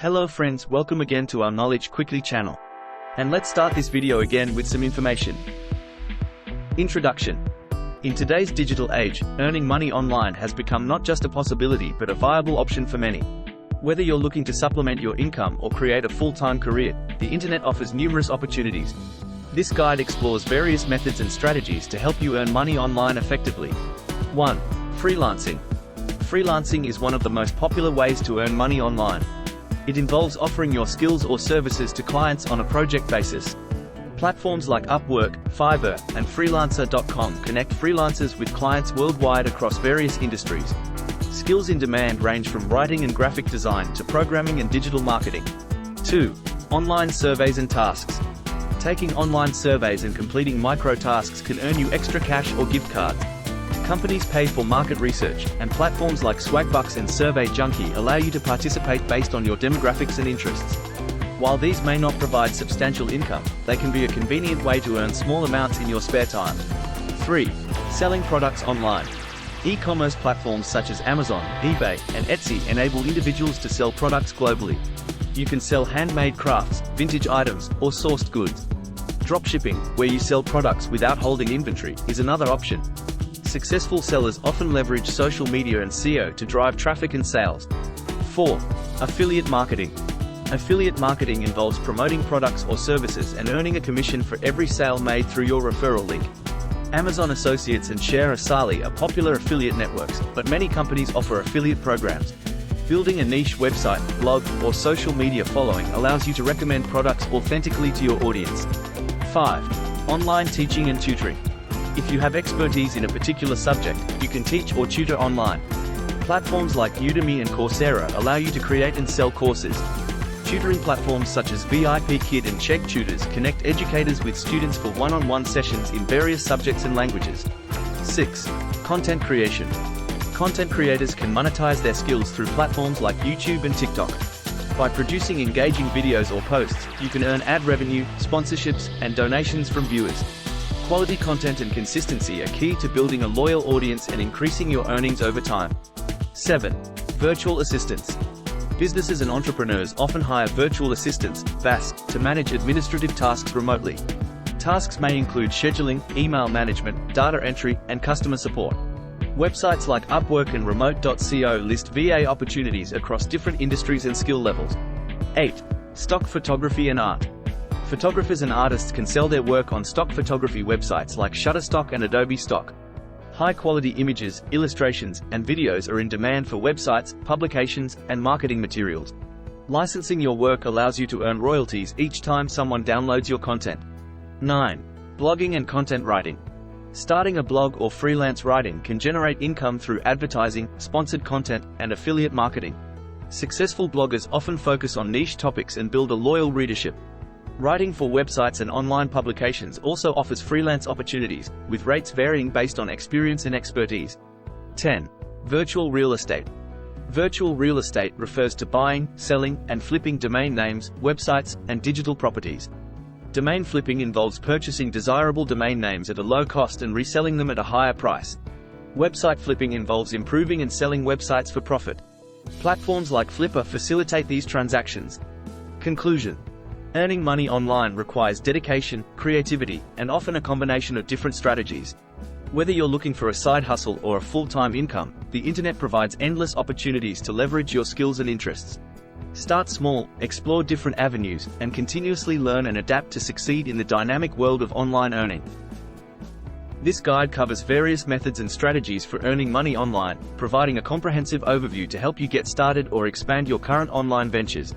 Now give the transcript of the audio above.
Hello friends, welcome again to our Knowledge Quickly channel. And let's start this video again with some information. Introduction. In today's digital age, earning money online has become not just a possibility but a viable option for many. Whether you're looking to supplement your income or create a full-time career, the internet offers numerous opportunities. This guide explores various methods and strategies to help you earn money online effectively. 1. Freelancing. Freelancing is one of the most popular ways to earn money online. It involves offering your skills or services to clients on a project basis. Platforms like Upwork, Fiverr, and Freelancer.com connect freelancers with clients worldwide across various industries. Skills in demand range from writing and graphic design to programming and digital marketing. 2. Online surveys and tasks. Taking online surveys and completing micro-tasks can earn you extra cash or gift cards. Companies pay for market research, and platforms like Swagbucks and Survey Junkie allow you to participate based on your demographics and interests. While these may not provide substantial income, they can be a convenient way to earn small amounts in your spare time. 3. Selling products online. E-commerce platforms such as Amazon, eBay, and Etsy enable individuals to sell products globally. You can sell handmade crafts, vintage items, or sourced goods. Dropshipping, where you sell products without holding inventory, is another option. Successful sellers often leverage social media and SEO to drive traffic and sales. 4. Affiliate marketing. Affiliate marketing involves promoting products or services and earning a commission for every sale made through your referral link. Amazon Associates and Share Asali are popular affiliate networks, but many companies offer affiliate programs. Building a niche website, blog, or social media following allows you to recommend products authentically to your audience. 5. Online teaching and tutoring. If you have expertise in a particular subject, you can teach or tutor online. Platforms like Udemy and Coursera allow you to create and sell courses. Tutoring platforms such as VIPKid and Chegg Tutors connect educators with students for one-on-one sessions in various subjects and languages. 6. Content creation. Content creators can monetize their skills through platforms like YouTube and TikTok. By producing engaging videos or posts, you can earn ad revenue, sponsorships, and donations from viewers. Quality content and consistency are key to building a loyal audience and increasing your earnings over time. 7. Virtual assistants. Businesses and entrepreneurs often hire virtual assistants, VAS, to manage administrative tasks remotely. Tasks may include scheduling, email management, data entry, and customer support. Websites like Upwork and Remote.co list VA opportunities across different industries and skill levels. 8. Stock photography and art. Photographers and artists can sell their work on stock photography websites like Shutterstock and Adobe Stock. High-quality images, illustrations, and videos are in demand for websites, publications, and marketing materials. Licensing your work allows you to earn royalties each time someone downloads your content. 9. Blogging and content writing. Starting a blog or freelance writing can generate income through advertising, sponsored content, and affiliate marketing. Successful bloggers often focus on niche topics and build a loyal readership. Writing for websites and online publications also offers freelance opportunities, with rates varying based on experience and expertise. 10. Virtual real estate. Virtual real estate refers to buying, selling, and flipping domain names, websites, and digital properties. Domain flipping involves purchasing desirable domain names at a low cost and reselling them at a higher price. Website flipping involves improving and selling websites for profit. Platforms like Flippa facilitate these transactions. Conclusion. Earning money online requires dedication, creativity, and often a combination of different strategies. Whether you're looking for a side hustle or a full-time income, the internet provides endless opportunities to leverage your skills and interests. Start small, explore different avenues, and continuously learn and adapt to succeed in the dynamic world of online earning. This guide covers various methods and strategies for earning money online, providing a comprehensive overview to help you get started or expand your current online ventures.